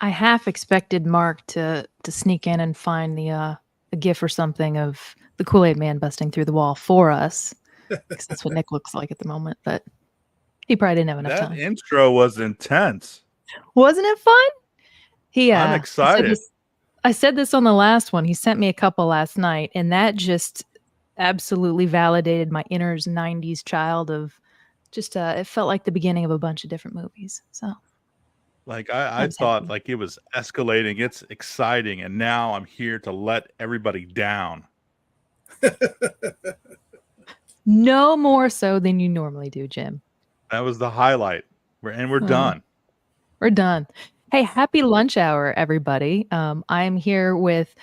I half expected Mark to sneak in and find a gif or something of the Kool-Aid Man busting through the wall for us, because that's what Nick looks like at the moment. But he probably didn't have enough That time. intro was intense. Wasn't it fun? I'm excited. I said this on the last one. He sent me a couple last night, and that just absolutely validated my inner 90s child of just it felt like the beginning of a bunch of different movies. So Like I I was thought happy. like it was escalating. It's exciting, and now I'm here to let everybody down. No more so than you normally do, Jim. That was the highlight. We're done. We're done. Hey, happy lunch hour, everybody. I'm here with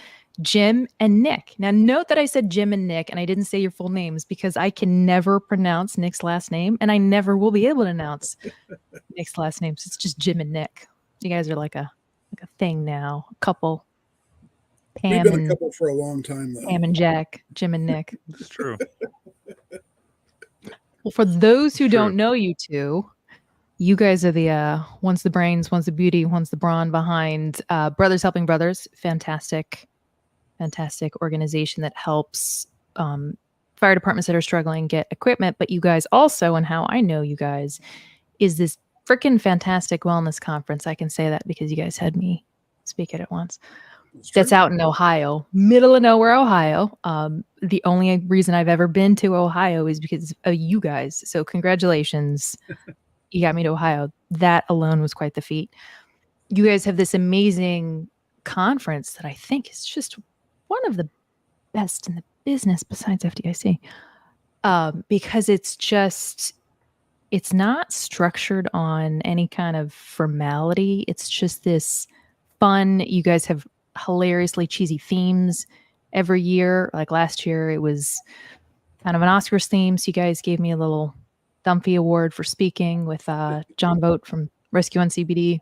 Jim and Nick. Now, note that I said Jim and Nick, and I didn't say your full names because I can never pronounce Nick's last name, and I never will be able to announce Nick's last name. So it's just Jim and Nick. You guys are like a thing now, a couple. We've been a couple for a long time, though. Pam and Jack, Jim and Nick. It's true. Well, for those who don't know you two, you guys are the one's the brains, one's the beauty, one's the brawn behind Brothers Helping Brothers. Fantastic organization that helps fire departments that are struggling get equipment. But you guys also, and how I know you guys, is this freaking fantastic wellness conference. I can say that because you guys had me speak at it once. That's out in Ohio, middle of nowhere, Ohio. The only reason I've ever been to Ohio is because of you guys. So congratulations. You got me to Ohio. That alone was quite the feat. You guys have this amazing conference that I think is just one of the best in the business besides FDIC. Because it's not structured on any kind of formality. It's just this fun. You guys have hilariously cheesy themes every year. Like last year, it was kind of an Oscars theme. So you guys gave me a little Dumpy Award for speaking with John Boat from Rescue NCBD.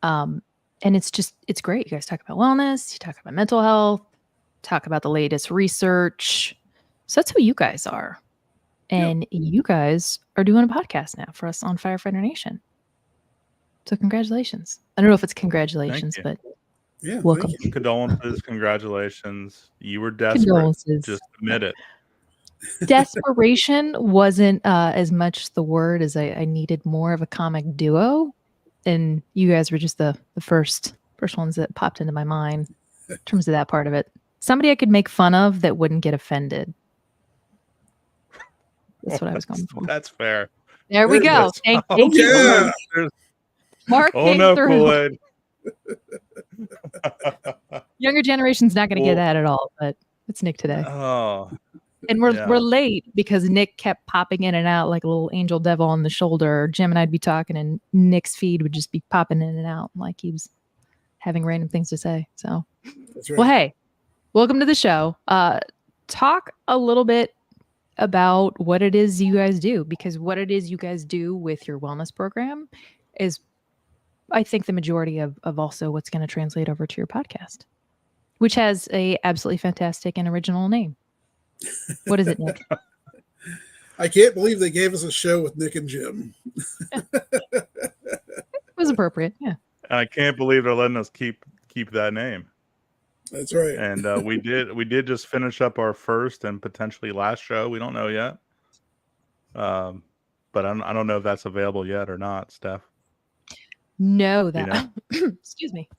And it's great. You guys talk about wellness, you talk about mental health, talk about the latest research. So that's who you guys are. And you guys are doing a podcast now for us on Firefighter Nation. So congratulations. I don't know if it's congratulations, but welcome. Condolences, congratulations. You were desperate. Just admit it. Desperation wasn't as much the word as I needed more of a comic duo. And you guys were just the first ones that popped into my mind in terms of that part of it. Somebody I could make fun of that wouldn't get offended. That's what I was going for. That's fair. There we go. Thank you. Mark came through. Kool-Aid. Younger generation's not going to get that at all, but it's Nick today. Oh. And we're late because Nick kept popping in and out like a little angel devil on the shoulder. Jim and I'd be talking and Nick's feed would just be popping in and out like he was having random things to say. So, Well, hey, welcome to the show. Talk a little bit about what it is you guys do, because what it is you guys do with your wellness program is, I think, the majority of also what's going to translate over to your podcast, which has a absolutely fantastic and original name. What is it, Nick? I can't believe they gave us a show with Nick and Jim. It was appropriate, yeah. And I can't believe they're letting us keep that name. That's right. And we did just finish up our first and potentially last show. We don't know yet. But I don't know if that's available yet or not, Steph. No, that excuse me.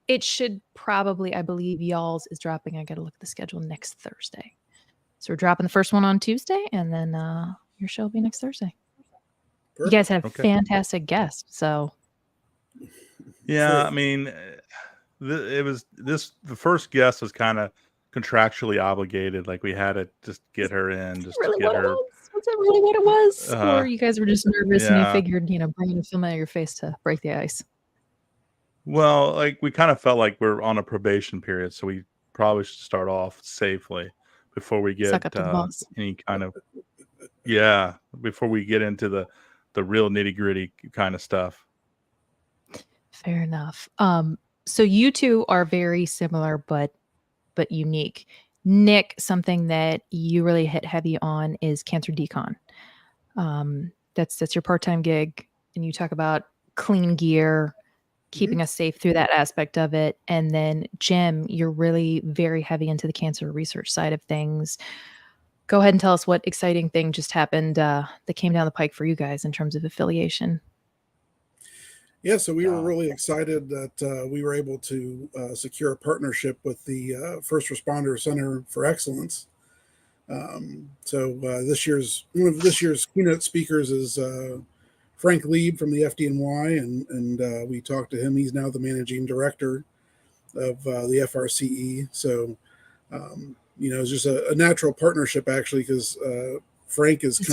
It should probably, I believe y'all's is dropping. I got to look at the schedule next Thursday. So we're dropping the first one on Tuesday, and then your show will be next Thursday. Perfect. You guys had a fantastic guest. So yeah, I mean, the first guest was kind of contractually obligated. Like we had to just get her in, just really to get her. Was that really what it was? Or you guys were just nervous and you figured, bringing a familiar face to break the ice? Well, like we kind of felt like we're on a probation period, so we probably should start off safely before we get any kind of before we get into the real nitty-gritty kind of stuff. Fair enough. So you two are very similar but unique. Nick, something that you really hit heavy on is cancer decon. That's your part-time gig, and you talk about clean gear, keeping us safe through that aspect of it. And then Jim, you're really very heavy into the cancer research side of things. Go ahead and tell us what exciting thing just happened that came down the pike for you guys in terms of affiliation. Yeah, so we were really excited that we were able to secure a partnership with the First Responder Center for Excellence. So one of this year's keynote speakers is Frank Lieb from the FDNY, and we talked to him. He's now the managing director of the FRCE. So, it's just a natural partnership, actually, because Frank is Is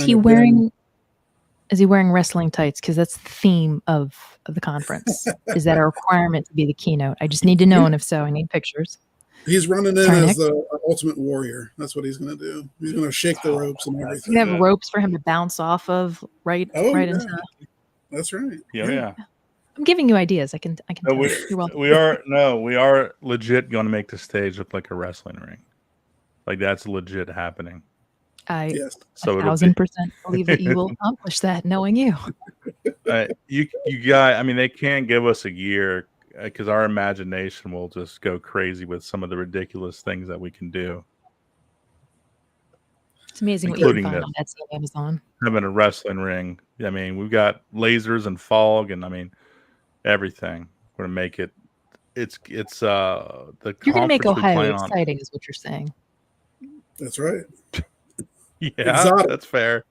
he wearing wrestling tights? Because that's the theme of the conference. Is that a requirement to be the keynote? I just need to know, and if so, I need pictures. He's running in as the ultimate warrior. That's what he's going to do. He's going to shake the ropes and everything. You have ropes for him to bounce off of, right into. That's right. Yeah. I'm giving you ideas. I can tell you. You're welcome. We are legit going to make the stage look like a wrestling ring. Like that's legit happening. I 1,000% believe that you will accomplish that, knowing you. You guys, I mean, they can't give us a year because our imagination will just go crazy with some of the ridiculous things that we can do. It's amazing what you can find on Etsy and Amazon. Having a wrestling ring. I mean, we've got lasers and fog, and I mean, everything. We're gonna make it. It's the. You're gonna make Ohio exciting, is what you're saying. That's right. Yeah, exotic. That's fair.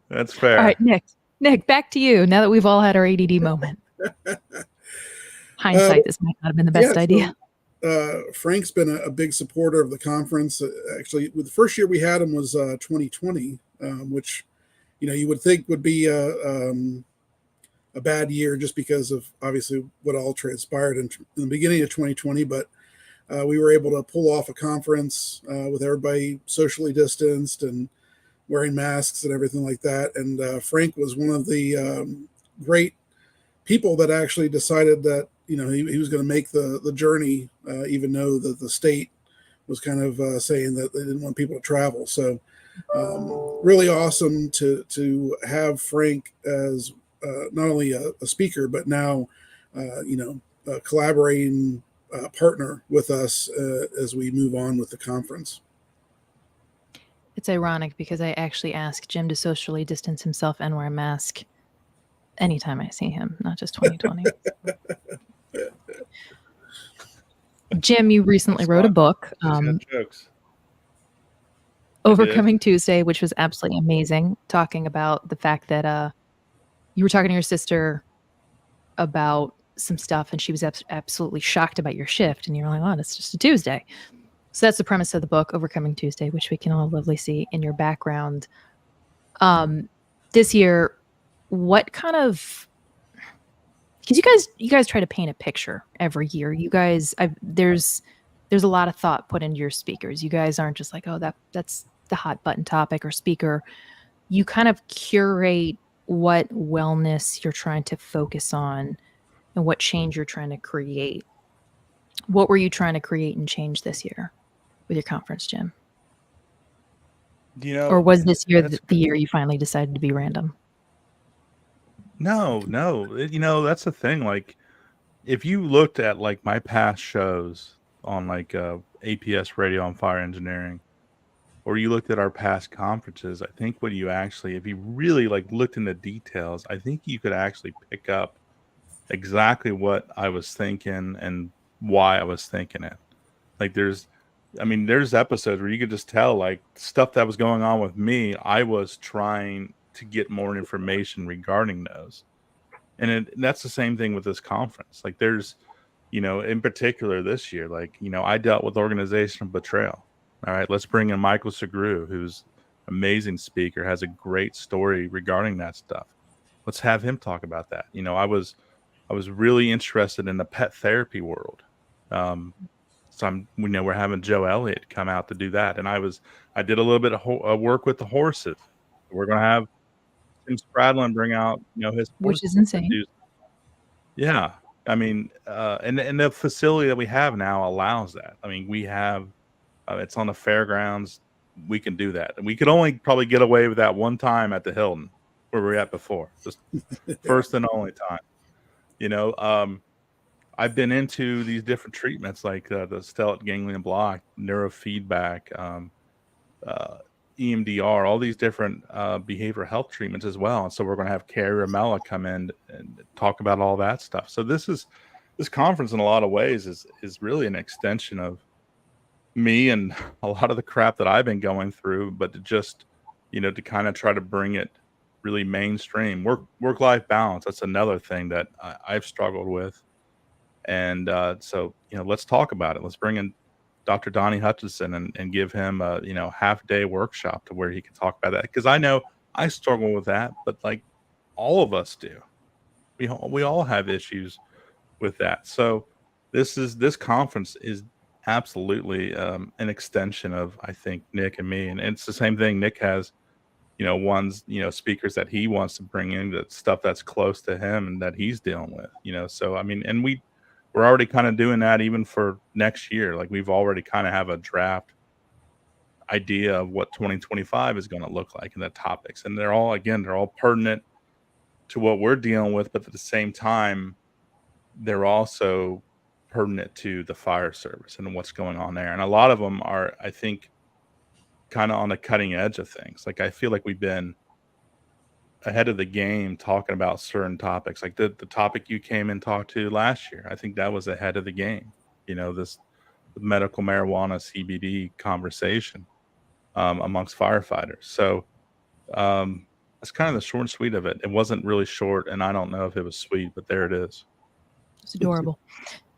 That's fair. All right, Nick, back to you. Now that we've all had our ADD moment. Hindsight, this might not have been the best idea. Frank's been a big supporter of the conference. Actually, the first year we had him was 2020, which, you would think would be a bad year just because of obviously what all transpired in the beginning of 2020. But we were able to pull off a conference with everybody socially distanced and wearing masks and everything like that. And Frank was one of the great people that actually decided that he was going to make the journey, even though that the state was kind of saying that they didn't want people to travel. So really awesome to have Frank as not only a speaker, but now a collaborating partner with us as we move on with the conference. It's ironic because I actually ask Jim to socially distance himself and wear a mask anytime I see him, not just 2020. Jim, you recently wrote a book, Overcoming Tuesday, which was absolutely amazing, talking about the fact that you were talking to your sister about some stuff and she was absolutely shocked about your shift, and you're like, oh, it's just a Tuesday. So that's the premise of the book, Overcoming Tuesday, which we can all lovely see in your background. This year, what kind of, because you guys try to paint a picture every year. You guys, there's a lot of thought put into your speakers. You guys aren't just like, oh, that's the hot button topic or speaker. You kind of curate what wellness you're trying to focus on and what change you're trying to create. What were you trying to create and change this year with your conference, Jim? Or was this year the year you finally decided to be random? No. That's the thing. Like, if you looked at like my past shows on like APS Radio on Fire Engineering, or you looked at our past conferences, I think what you actually, if you really like looked into details, I think you could actually pick up exactly what I was thinking and why I was thinking it. Like there's episodes where you could just tell like stuff that was going on with me. I was trying to get more information regarding those. And that's the same thing with this conference. Like there's, in particular this year, like, I dealt with organizational betrayal. All right, let's bring in Michael Segru, who's an amazing speaker, has a great story regarding that stuff. Let's have him talk about that. I was really interested in the pet therapy world. So we're having Joe Elliott come out to do that. And I did a little bit of work with the horses. We're going to have Tim Spradlin bring out, his, which is insane. Yeah. I mean, and the facility that we have now allows that. I mean, we have, it's on the fairgrounds. We can do that. And we could only probably get away with that one time at the Hilton where we were at before, just first and only time, I've been into these different treatments like the stellate ganglion block, neurofeedback, EMDR, all these different behavioral health treatments as well. And so we're going to have Carrie Ramella come in and talk about all that stuff. So this conference in a lot of ways is really an extension of me and a lot of the crap that I've been going through, but to just, to kind of try to bring it really mainstream. Work-life balance, that's another thing that I've struggled with. And so, let's talk about it. Let's bring in Dr. Donnie Hutchinson and give him a, half-day workshop to where he can talk about that. Because I know I struggle with that, but like all of us do. We all have issues with that. So this conference is absolutely an extension of, I think, Nick and me. And it's the same thing. Nick has, speakers that he wants to bring in, that stuff that's close to him and that he's dealing with, so I mean, and we're already kind of doing that even for next year. Like we've already kind of have a draft idea of what 2025 is going to look like in the topics. And they're all pertinent to what we're dealing with, but at the same time, they're also pertinent to the fire service and what's going on there. And a lot of them are, I think, kind of on the cutting edge of things. Like I feel like we've been ahead of the game talking about certain topics, like the topic you came and talked to last year. I think that was ahead of the game. This medical marijuana CBD conversation amongst firefighters. So that's kind of the short and sweet of it. It wasn't really short, and I don't know if it was sweet, but there it is. It's adorable.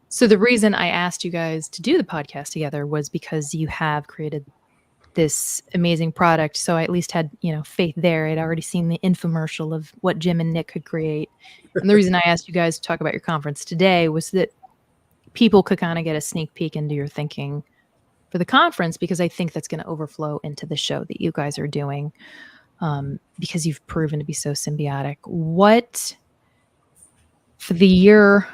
So the reason I asked you guys to do the podcast together was because you have created this amazing product. So I at least had, faith there. I'd already seen the infomercial of what Jim and Nick could create. And the reason I asked you guys to talk about your conference today was that people could kind of get a sneak peek into your thinking for the conference, because I think that's going to overflow into the show that you guys are doing, because you've proven to be so symbiotic. What for the year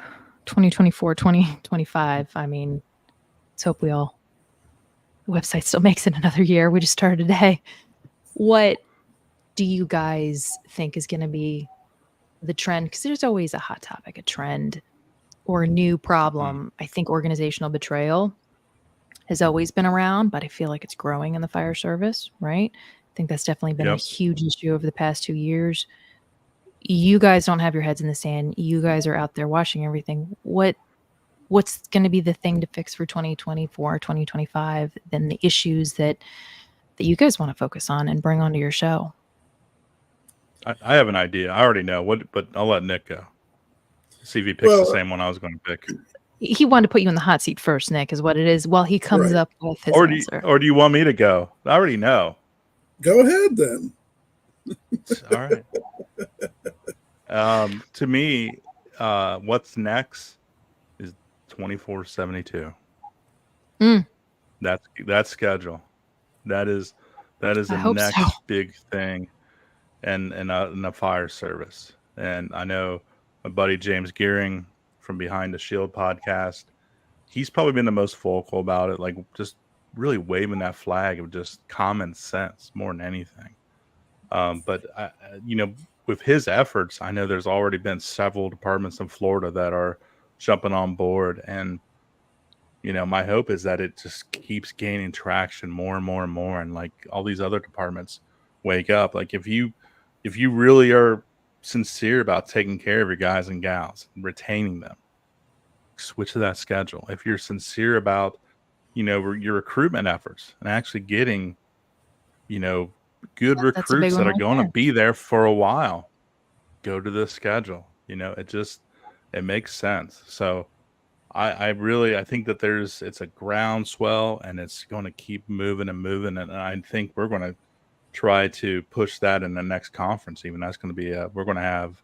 2024, 2025, I mean, let's hope the website still makes it another year. We just started today. What do you guys think is going to be the trend? Because there's always a hot topic, a trend, or a new problem. I think organizational betrayal has always been around, but I feel like it's growing in the fire service, right? I think that's definitely been a huge issue over the past 2 years. You guys don't have your heads in the sand. You guys are out there watching everything. What's going to be the thing to fix for 2024, 2025, then the issues that you guys want to focus on and bring onto your show? I have an idea. I already know but I'll let Nick go. See if he picks the same one I was going to pick. He wanted to put you in the hot seat first, Nick, is what it is, while he comes up with his answer. Or do you want me to go? I already know. Go ahead then. All right. To me, what's next is 24/72. That's schedule. That is the next big thing, and in the fire service. And I know my buddy James Gearing from Behind the Shield podcast, he's probably been the most vocal about it, like just really waving that flag of just common sense more than anything. But with his efforts, I know there's already been several departments in Florida that are jumping on board, and my hope is that it just keeps gaining traction more and more and more, and like all these other departments wake up. Like if you really are sincere about taking care of your guys and gals and retaining them, switch to that schedule. If you're sincere about your recruitment efforts and actually getting good recruits that are going to be there for a while, go to this schedule. It makes sense. So I think that it's a groundswell, and it's going to keep moving and moving. And I think we're going to try to push that in the next conference. Even that's going to be we're going to have,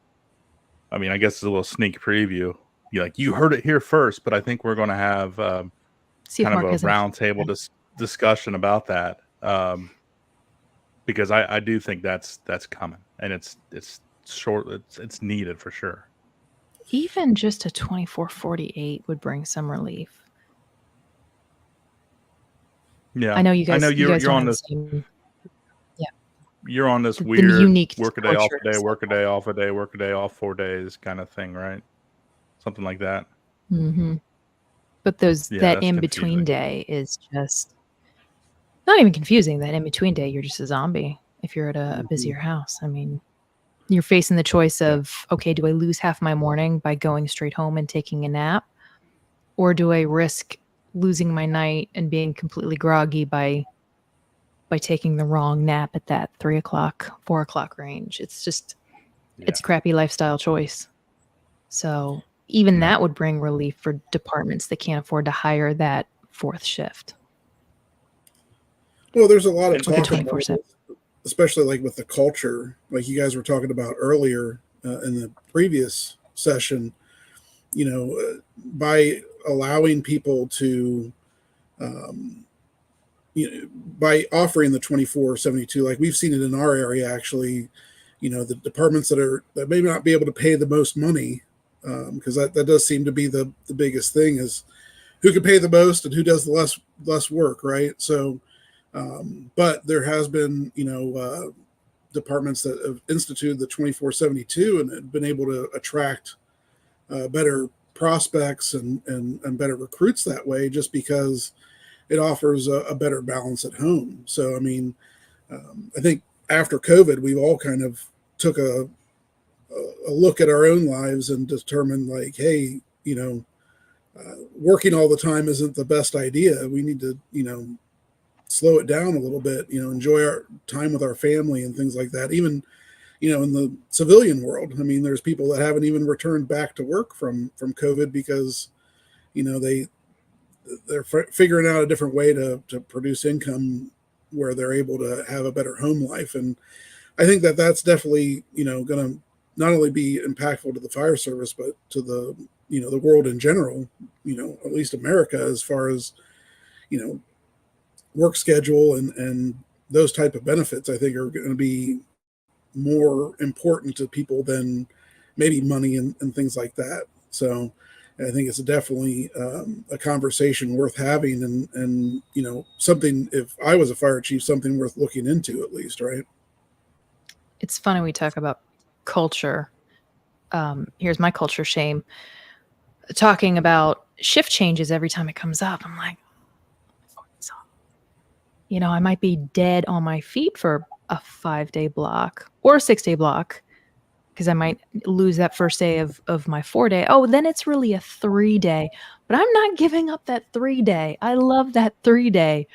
I mean, I guess it's a little sneak preview. You heard it here first, but I think we're going to have kind of a roundtable discussion about that. Because I do think that's coming, and it's short. It's needed for sure. Even just a 24/48 would bring some relief. Yeah, I know you guys. You're on this. Yeah, you're on this weird unique work a day off a day, work a day off a day, work a day off 4 days kind of thing, right? Something like that. Mm-hmm. But that in-between day is just not even confusing. That in-between day, you're just a zombie if you're at a busier house. I mean, you're facing the choice of, okay, do I lose half my morning by going straight home and taking a nap? Or do I risk losing my night and being completely groggy by taking the wrong nap at that 3 o'clock, 4 o'clock range? It's just, it's a crappy lifestyle choice. So even that would bring relief for departments that can't afford to hire that fourth shift. Well, there's a lot of talk, 24/7. especially like with the culture, like you guys were talking about earlier in the previous session, by allowing people to, by offering the 24/72, like we've seen it in our area, actually, the departments that may not be able to pay the most money, because that does seem to be the biggest thing, is who can pay the most and who does the less work, right? So, but there has been, departments that have instituted the 24/72 and have been able to attract better prospects and better recruits that way, just because it offers a better balance at home. So, I mean, I think after COVID, we've all kind of took a look at our own lives and determined, like, hey, working all the time isn't the best idea. We need to, slow it down a little bit, enjoy our time with our family and things like that. Even, in the civilian world, I mean, there's people that haven't even returned back to work from COVID because, they're figuring out a different way to produce income where they're able to have a better home life. And I think that's definitely, going to not only be impactful to the fire service, but to the, the world in general, at least America, as far as, work schedule and those type of benefits, I think are going to be more important to people than maybe money and things like that. So I think it's definitely a conversation worth having and, something, if I was a fire chief, something worth looking into at least, right? It's funny we talk about culture. Here's my culture shame. Talking about shift changes every time it comes up, I'm like, I might be dead on my feet for a 5-day block or a 6-day block because I might lose that first day of my 4-day. Oh, then it's really a 3-day, but I'm not giving up that 3-day. I love that 3-day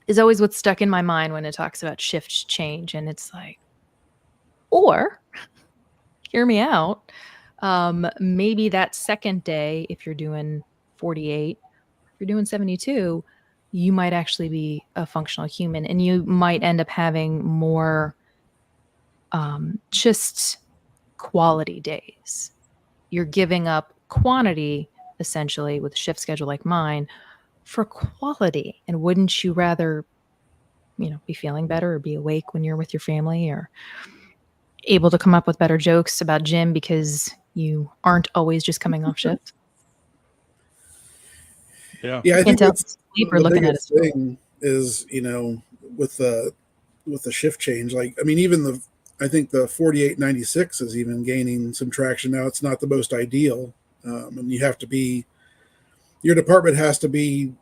is always what's stuck in my mind when it talks about shift change. And it's like, or hear me out. Maybe that second day, if you're doing 48, if you're doing 72, you might actually be a functional human and you might end up having more just quality days. You're giving up quantity, essentially, with a shift schedule like mine for quality. And wouldn't you rather, be feeling better or be awake when you're with your family or able to come up with better jokes about gym because you aren't always just coming off shift? Yeah, I think that's the biggest thing is, with the shift change. Like, I mean, even I think the 4896 is even gaining some traction now. It's not the most ideal, and your department has to be,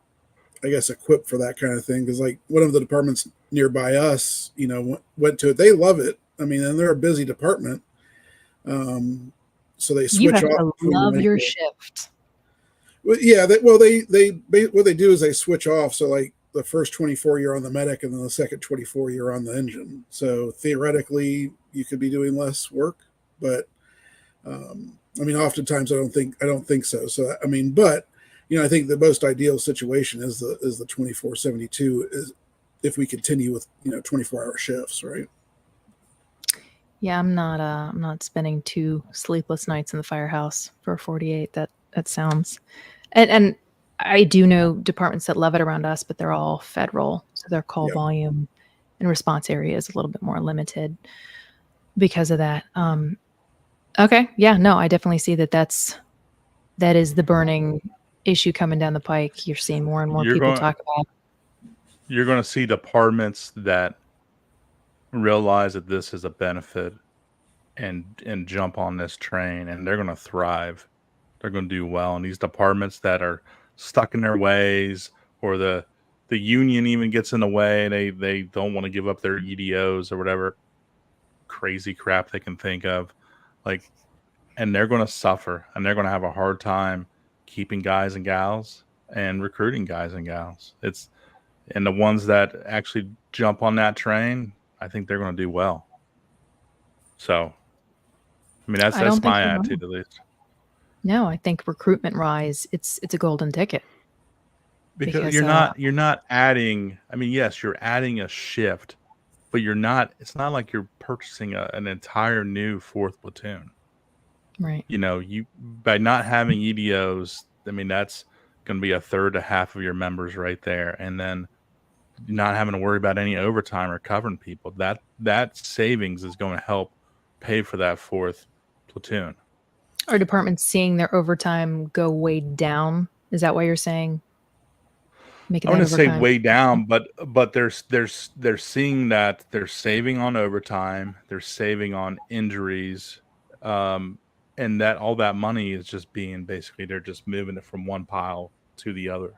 I guess, equipped for that kind of thing. Because like one of the departments nearby us, went to it. They love it. I mean, and they're a busy department, so they switch you have off. To love your shift. Well, yeah. They what they do is they switch off. So like the first 24 you're on the medic, and then the second 24 you're on the engine. So theoretically, you could be doing less work, but I mean, oftentimes I don't think so. So I mean, but I think the most ideal situation is the 24/72 is if we continue with 24-hour shifts, right? Yeah, I'm not spending 2 sleepless nights in the firehouse for 48. That sounds, and I do know departments that love it around us, but they're all federal, so their call volume and response area is a little bit more limited because of that. Okay, yeah, no, I definitely see that is the burning issue coming down the pike. You're seeing more and more people talk about. You're going to see departments that realize that this is a benefit and jump on this train, and they're going to thrive. they're going to do well. And these departments that are stuck in their ways, or the union even gets in the way, they don't want to give up their EDOs or whatever crazy crap they can think of, like, and they're going to suffer, and they're going to have a hard time keeping guys and gals and recruiting guys and gals. And the ones that actually jump on that train, I think they're going to do well. So, I mean, that's my attitude, at least. No, I think recruitment rise, it's a golden ticket. Because you're not adding. I mean, yes, you're adding a shift, but you're not. It's not like you're purchasing an entire new 4th platoon. Right. You know, by not having EDOs, I mean, that's going to be a third to half of your members right there, and then not having to worry about any overtime or covering people. That savings is going to help pay for that 4th platoon. Are departments seeing their overtime go way down? Is that why you're saying? I want to say way down, but they're seeing that they're saving on overtime, they're saving on injuries, and that all that money is just being basically, they're just moving it from one pile to the other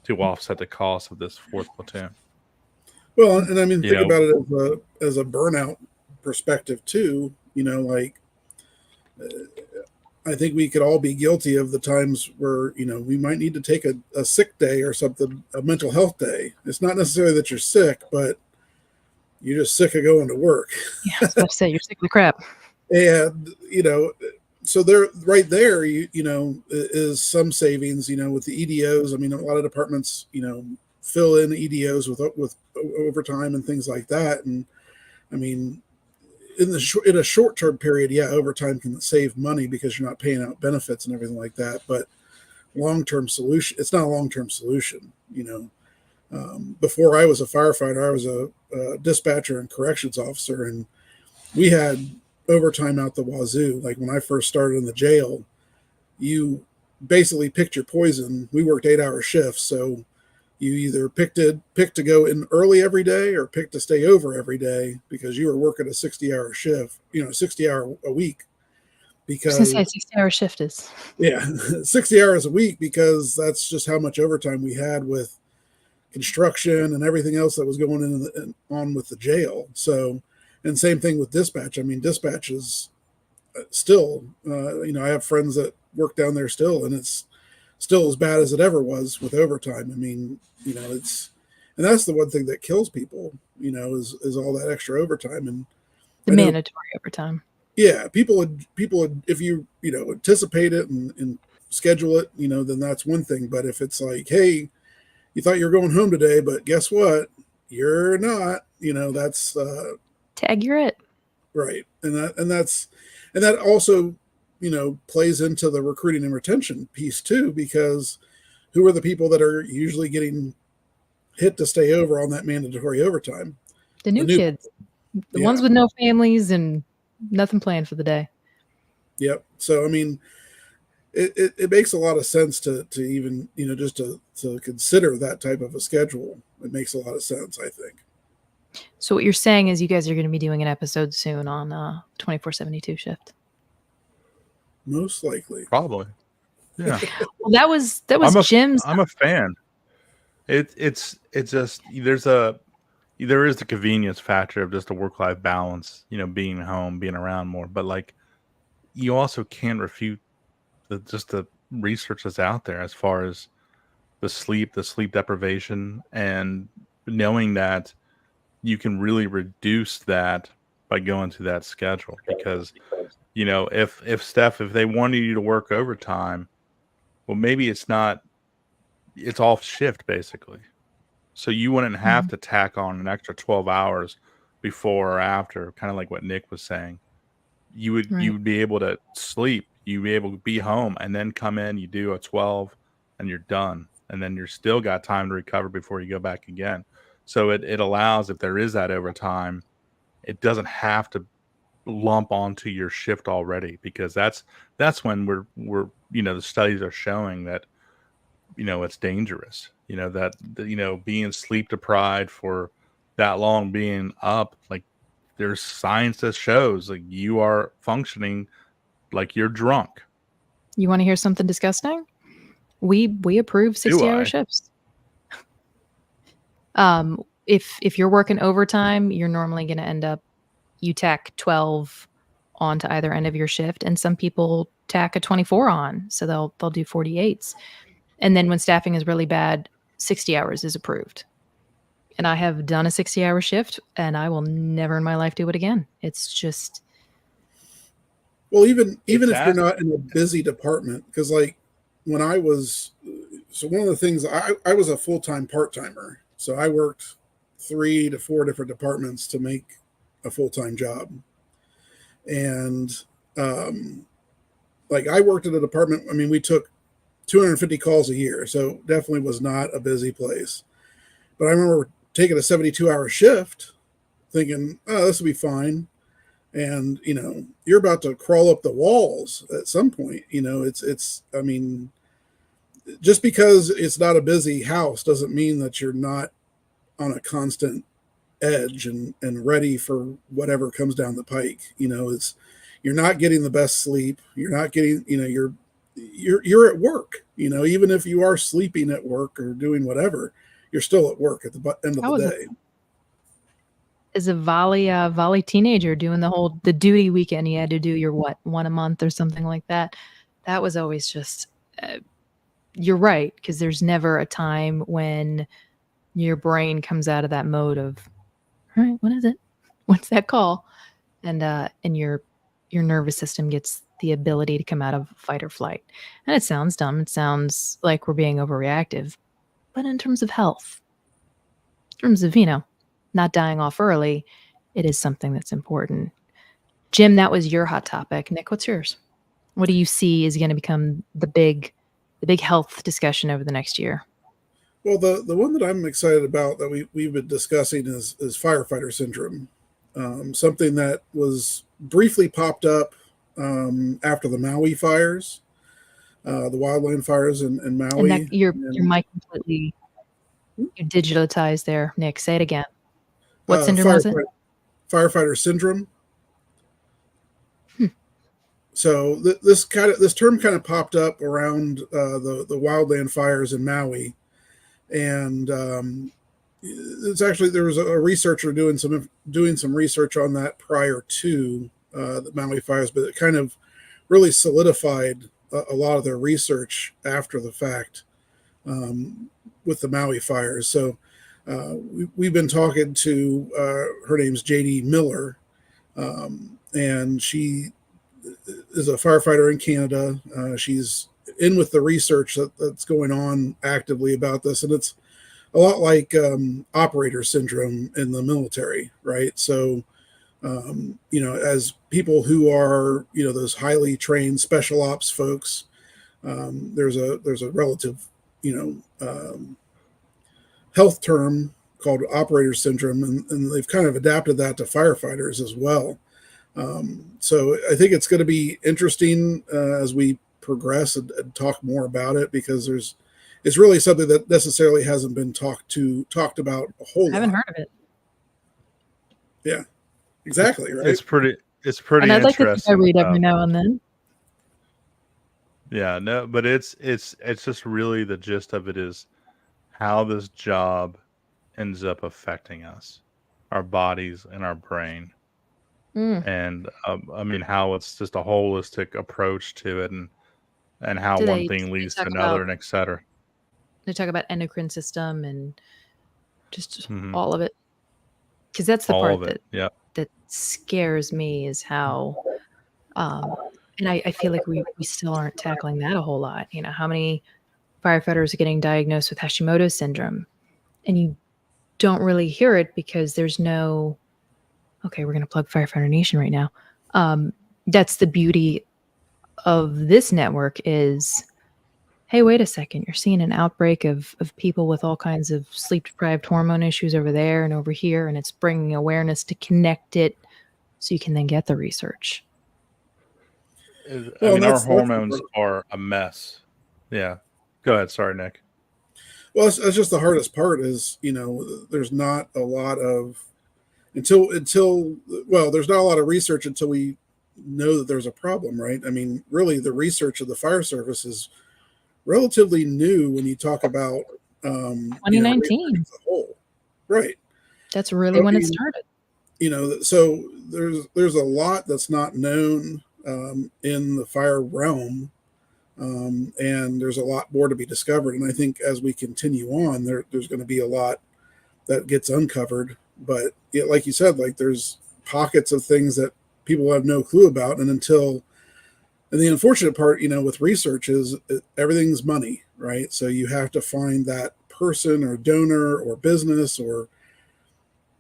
to offset the cost of this 4th platoon. Well, and I mean, think about it as a burnout perspective too. You know, like, I think we could all be guilty of the times where, you know, we might need to take a sick day or something, a mental health day. It's not necessarily that you're sick, but you're just sick of going to work. Yeah, I was about to say, you're sick of the crap. And, you know, so there, right there, you know, is some savings, you know, with the EDOs. I mean, a lot of departments, you know, fill in EDOs with overtime and things like that. And I mean, in a short-term period, yeah, overtime can save money because you're not paying out benefits and everything like that. But long-term solution, it's not a long-term solution. You know, before I was a firefighter, I was a dispatcher and corrections officer, and we had overtime out the wazoo. Like when I first started in the jail, you basically picked your poison. We worked 8-hour shifts, so you either picked to go in early every day or picked to stay over every day because you were working a 60-hour shift, you know, 60-hour a week. Because 60-hour shift is 60 hours a week, because that's just how much overtime we had with construction and everything else that was going on with the jail. So, and same thing with dispatch. I mean, dispatch is still, you know, I have friends that work down there still, and it's still as bad as it ever was with overtime. I mean, you know, and that's the one thing that kills people, you know, is all that extra overtime and the mandatory overtime. Yeah, people would, if you know, anticipate it and schedule it, you know, then that's one thing. But if it's like, hey, you thought you were going home today, but guess what? You're not, you know, that's tag, you're it. Right. And that also, you know, plays into the recruiting and retention piece too, because who are the people that are usually getting hit to stay over on that mandatory overtime? The new kids, the ones with no families and nothing planned for the day. Yep. So, I mean, it makes a lot of sense to even, you know, just to consider that type of a schedule. It makes a lot of sense, I think. So what you're saying is you guys are going to be doing an episode soon on 24/72 shift. Most likely. Probably. Yeah. Well, that was Jim's. I'm a fan. It's just there is the convenience factor of just a work-life balance, you know, being home, being around more. But like, you also can't refute the research that's out there as far as the sleep deprivation, and knowing that you can really reduce that by going to that schedule. Because, you know, if they wanted you to work overtime, well, maybe it's off shift basically. So you wouldn't have to tack on an extra 12 hours before or after, kind of like what Nick was saying. You would be able to sleep, you'd be able to be home, and then come in, you do a 12 and you're done. And then you're still got time to recover before you go back again. So it allows, if there is that overtime, it doesn't have to lump onto your shift already, because that's when we're you know, the studies are showing that, you know, it's dangerous, you know, that you know, being sleep deprived for that long, being up, like, there's science that shows like you are functioning like you're drunk, You want to hear something disgusting? We approve 60-hour shifts. If you're working overtime, you're normally going to end up, you tack 12 onto either end of your shift, and some people tack a 24 on, so they'll do 48s. And then when staffing is really bad, 60 hours is approved. And I have done a 60-hour shift, and I will never in my life do it again. It's just, well, even if you're not in a busy department, because like when I was, so one of the things, I was a full-time part-timer, so I worked 3 to 4 different departments to make a full-time job. And like I worked at a department, I mean, we took 250 calls a year, so definitely was not a busy place. But I remember taking a 72-hour shift thinking, oh, this will be fine. And, you know, you're about to crawl up the walls at some point. You know, it's I mean, just because it's not a busy house doesn't mean that you're not on a constant edge and ready for whatever comes down the pike. You know, you're not getting the best sleep. You're not getting, you know, you're at work, you know, even if you are sleeping at work or doing whatever, you're still at work at the end of the day. As a volley teenager doing the duty weekend, you had to do your one a month or something like that. That was always just, you're right. Cause there's never a time when your brain comes out of that mode of, all right, what is it? What's that call? And your nervous system gets the ability to come out of fight or flight. And it sounds dumb. It sounds like we're being overreactive. But in terms of health, in terms of, you know, not dying off early, it is something that's important. Jim, that was your hot topic. Nick, what's yours? What do you see is going to become the big health discussion over the next year? Well, the one that I'm excited about that we've been discussing is firefighter syndrome. Something that was briefly popped up after the Maui fires, the wildland fires in Maui. And your mic completely, you're digitalized there, Nick. Say it again. What syndrome was it? Firefighter syndrome. So this term kind of popped up around the wildland fires in Maui, and it's actually, there was a researcher doing some research on that prior to the Maui fires, but it kind of really solidified a lot of their research after the fact with the Maui fires. So we've been talking to her name's JD Miller, and she is a firefighter in Canada. She's in with the research that's going on actively about this, and it's a lot like operator syndrome in the military, right? So, you know, as people who are, you know, those highly trained special ops folks, there's a relative, you know, health term called operator syndrome, and they've kind of adapted that to firefighters as well. So I think it's going to be interesting as we progress and talk more about it, because it's really something that necessarily hasn't been talked about a whole lot. I haven't heard of it. Yeah, exactly. Right. It's pretty and I'd interesting. Like to think I read every now and then. Yeah, no, but it's just really the gist of it is how this job ends up affecting us, our bodies and our brain. And I mean, how it's just a holistic approach to it, and how one thing leads to another, and et cetera. They talk about endocrine system and just all of it, because that's the part that scares me, is how and I feel like we still aren't tackling that a whole lot. You know, how many firefighters are getting diagnosed with Hashimoto's syndrome, and you don't really hear it because there's no, okay, we're going to plug Firefighter Nation right now. That's the beauty of this network is, hey, wait a second, you're seeing an outbreak of people with all kinds of sleep-deprived hormone issues over there and over here, and it's bringing awareness to connect it so you can then get the research. I mean, our hormones are a mess. Yeah. Go ahead. Sorry, Nick. Well, that's just the hardest part is, you know, there's not a lot of, there's not a lot of research until we know that there's a problem, right? I mean, really, the research of the fire service is relatively new when you talk about 2019 as a whole, right? That's really when it started. So there's a lot that's not known in the fire realm, and there's a lot more to be discovered. And I think as we continue on, there's going to be a lot that gets uncovered. But like you said, like there's pockets of things that people have no clue about, and the unfortunate part, with research is everything's money, right? So you have to find that person or donor or business or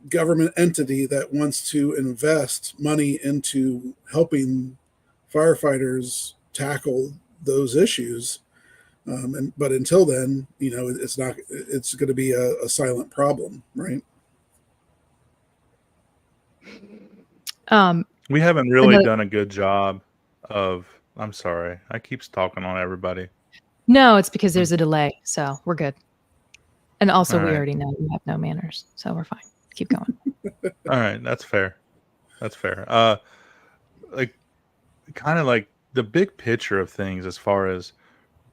government entity that wants to invest money into helping firefighters tackle those issues. But until then, it's going to be a silent problem, right? We haven't really done a good job of, I'm sorry, I keep talking on everybody. No, it's because there's a delay, so we're good. And also we already know you have no manners, so we're fine. Keep going. All right, that's fair. Like kind of like the big picture of things, as far as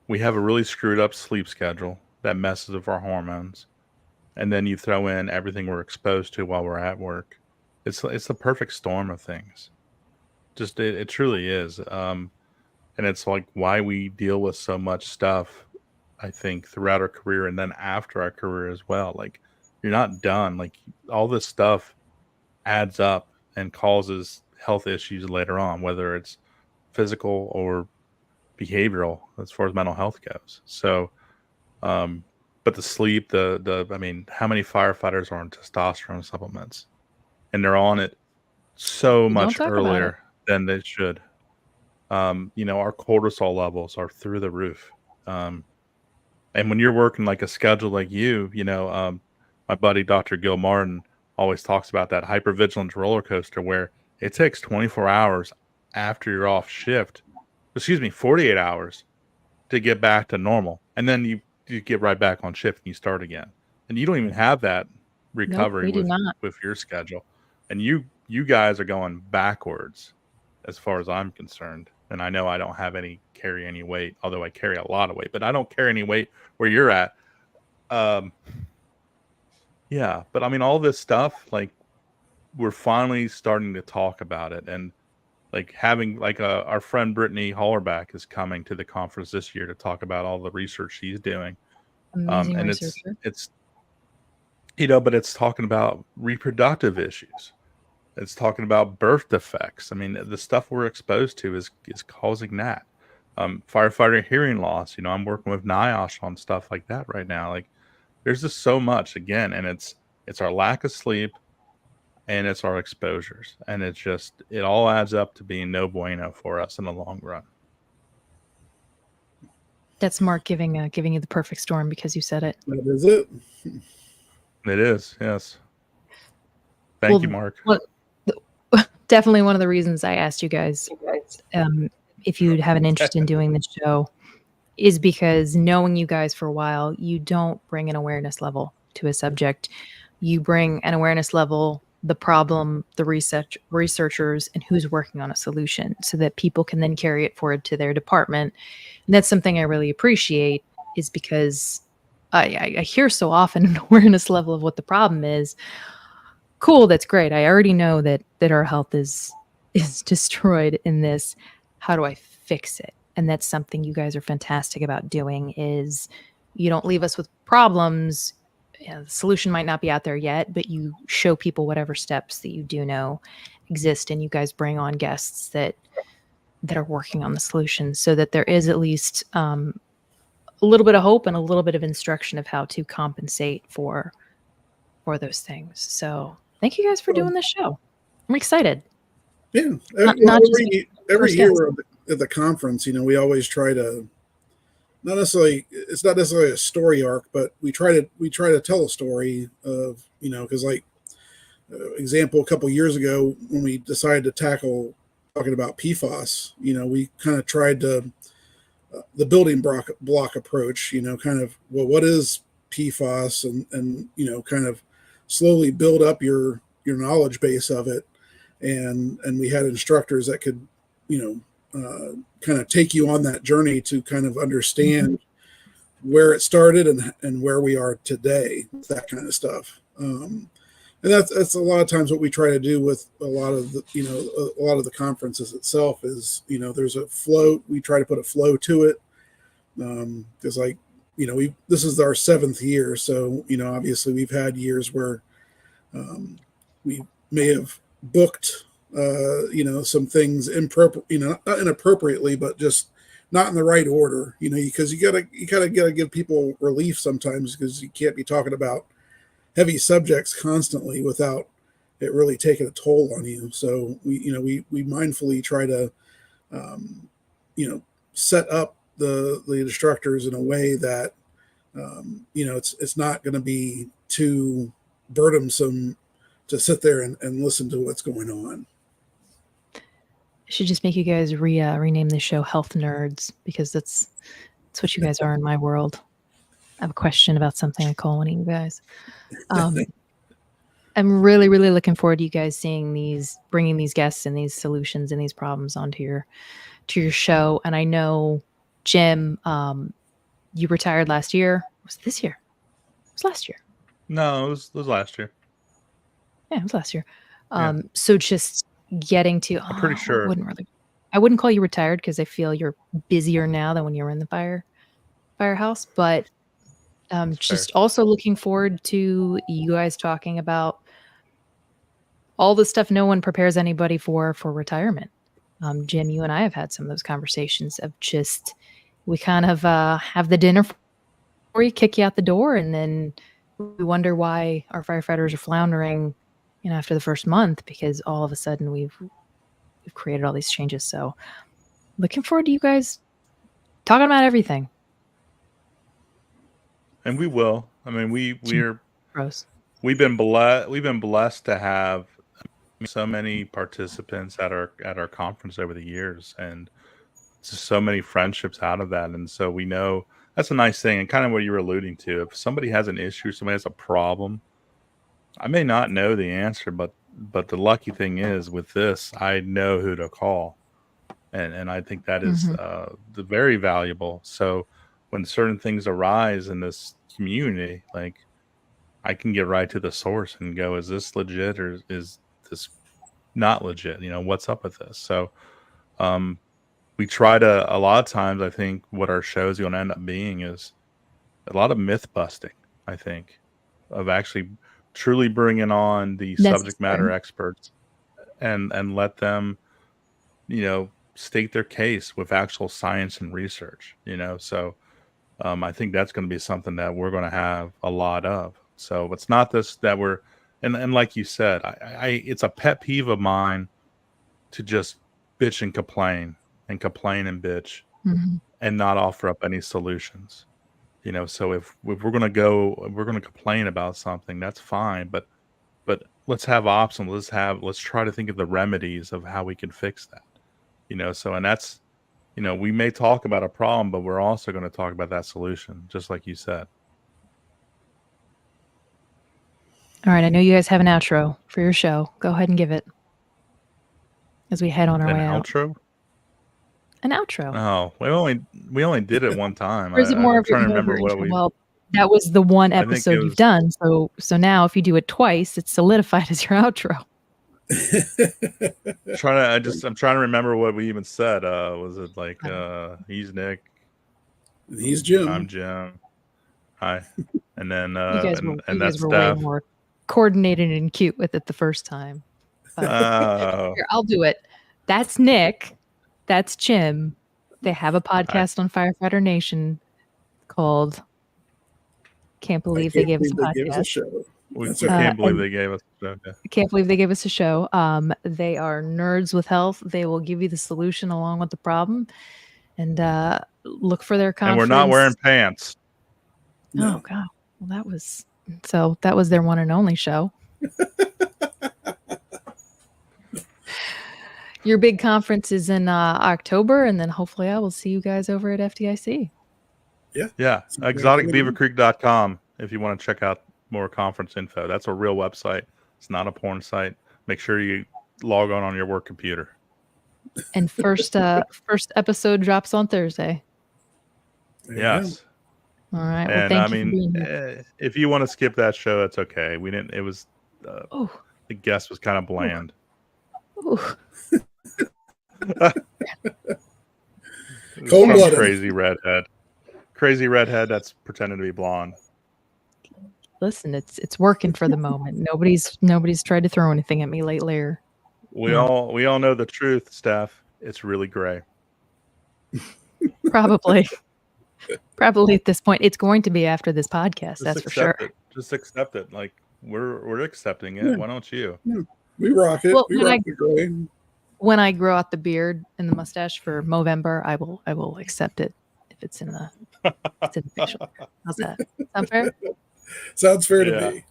we have a really screwed up sleep schedule that messes with our hormones, and then you throw in everything we're exposed to while we're at work. It's the perfect storm of things. Just it truly is. And it's like why we deal with so much stuff, I think, throughout our career and then after our career as well. Like you're not done. Like all this stuff adds up and causes health issues later on, whether it's physical or behavioral as far as mental health goes. So, but the sleep, I mean, how many firefighters are on testosterone supplements? And they're on it so much earlier than they should. Our cortisol levels are through the roof. And when you're working like a schedule like my buddy, Dr. Gil Martin, always talks about that hypervigilance roller coaster where it takes 24 hours after you're off shift, 48 hours to get back to normal. And then you get right back on shift and you start again. And you don't even have that recovery with your schedule. And you guys are going backwards as far as I'm concerned. And I know I don't carry any weight, although I carry a lot of weight, but I don't carry any weight where you're at. Yeah, but I mean, all this stuff, like we're finally starting to talk about it, and like having our friend Brittany Hollerback is coming to the conference this year to talk about all the research she's doing. Amazing and researcher. it's but it's talking about reproductive issues. It's talking about birth defects. I mean, the stuff we're exposed to is causing that. Firefighter hearing loss. I'm working with NIOSH on stuff like that right now. Like, there's just so much again, and it's our lack of sleep, and it's our exposures, and it all adds up to being no bueno for us in the long run. That's Mark giving you the perfect storm because you said it. That is it. It is, yes. Thank you, Mark. Well, definitely one of the reasons I asked you guys if you'd have an interest in doing this show is because knowing you guys for a while, you don't bring an awareness level to a subject. You bring an awareness level, the problem, the researchers, and who's working on a solution so that people can then carry it forward to their department. And that's something I really appreciate, is because I hear so often an awareness level of what the problem is. Cool, that's great. I already know that our health is destroyed in this. How do I fix it? And that's something you guys are fantastic about doing, is you don't leave us with problems. The solution might not be out there yet, but you show people whatever steps that you do know exist, and you guys bring on guests that are working on the solution so that there is at least a little bit of hope and a little bit of instruction of how to compensate for those things. So thank you guys for doing this show. I'm excited. Yeah. Every year at the conference, we always try to it's not necessarily a story arc, but we try to tell a story of, because example, a couple years ago when we decided to tackle talking about PFAS, we kind of tried to the building block approach, kind of, well, what is PFAS, and kind of slowly build up your knowledge base of it. And we had instructors that could kind of take you on that journey to kind of understand where it started and where we are today, that kind of stuff. And that's a lot of times what we try to do with a lot of the conferences itself is, there's a flow. We try to put a flow to it. Because this is our 7th year. So, obviously we've had years where we may have booked, some things not inappropriately, but just not in the right order, because you gotta give people relief sometimes, because you can't be talking about heavy subjects constantly without it really taking a toll on you. So we mindfully try to, set up the instructors in a way that, it's not going to be too burdensome to sit there and listen to what's going on. I should just make you guys rename the show Health Nerds, because that's what you guys are in my world. I have a question about something. I call one of you guys. I'm really, really looking forward to you guys bringing these guests and these solutions and these problems onto your show. And I know, Jim, you retired last year. Was it this year? It was last year. No, it was last year. Yeah, it was last year. So just getting to, I'm pretty sure. I wouldn't call you retired, because I feel you're busier now than when you were in the firehouse. But just also looking forward to you guys talking about all the stuff no one prepares anybody for retirement. Jim, you and I have had some of those conversations of just, we kind of have the dinner before you, kick you out the door, and then we wonder why our firefighters are floundering, after the first month, because all of a sudden we've created all these changes. So looking forward to you guys talking about everything. And we will. I mean, we've been blessed to have so many participants at our conference over the years, and just so many friendships out of that. And so we know that's a nice thing, and kind of what you were alluding to. If somebody has an issue, somebody has a problem, I may not know the answer, but the lucky thing is, with this, I know who to call, and I think that is the very valuable. So when certain things arise in this community, like, I can get right to the source and go, is this legit, or is this not legit? What's up with this? So we try to, a lot of times, I think what our show is going to end up being is a lot of myth busting, I think, of actually truly bringing on the subject matter experts and let them, state their case with actual science and research, so I think that's going to be something that we're going to have a lot of. So it's not this that we're, and like you said, I it's a pet peeve of mine to just bitch and complain and bitch and not offer up any solutions. So if we're going to complain about something, that's fine, but let's have options. Let's try to think of the remedies of how we can fix that. So, and that's, we may talk about a problem, but we're also going to talk about that solution, just like you said. All right. I know you guys have an outro for your show. Go ahead and give it as we head on our way out. An outro. Oh, we only did it one time. Or is it more? I'm trying to remember what we. Well, that was the one episode you've done. So now, if you do it twice, it's solidified as your outro. I'm trying to remember what we even said. Was it like he's Nick, he's Jim, I'm Jim, hi, and then you guys were way more coordinated and cute with it the first time. Here, I'll do it. That's Nick. That's Jim. They have a podcast on Firefighter Nation called Can't Believe They Gave Us a Podcast. We can't believe they gave us a show. Yeah. Can't believe they gave us a show. They are nerds with health. They will give you the solution along with the problem. And look for their conference. And we're not wearing pants. No. Oh, God. Well, that was their one and only show. Your big conference is in October, and then hopefully I will see you guys over at FDIC. Yeah. ExoticBeaverCreek.com if you want to check out more conference info. That's a real website. It's not a porn site. Make sure you log on your work computer. And first episode drops on Thursday. Yes. All right. Well, And thank I you for being here. mean, if you want to skip that show, it's okay. We didn't. It was the guest was kind of bland. Cold-blooded. Crazy redhead that's pretending to be blonde. Listen, it's working for the moment. Nobody's tried to throw anything at me lately. We all know the truth, Steph. It's really gray. Probably at this point. It's going to be after this podcast. That's for sure. Just accept it. Like we're accepting it. Yeah. Why don't you? Yeah. We rock it. Well, we rock the gray. When I grow out the beard and the mustache for Movember, I will accept it if it's in the facial. How's that? Sound fair? Sounds fair to me.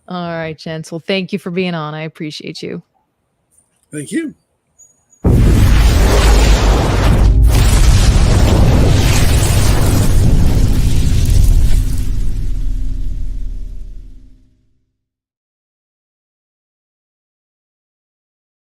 All right, gents. Well, thank you for being on. I appreciate you. Thank you.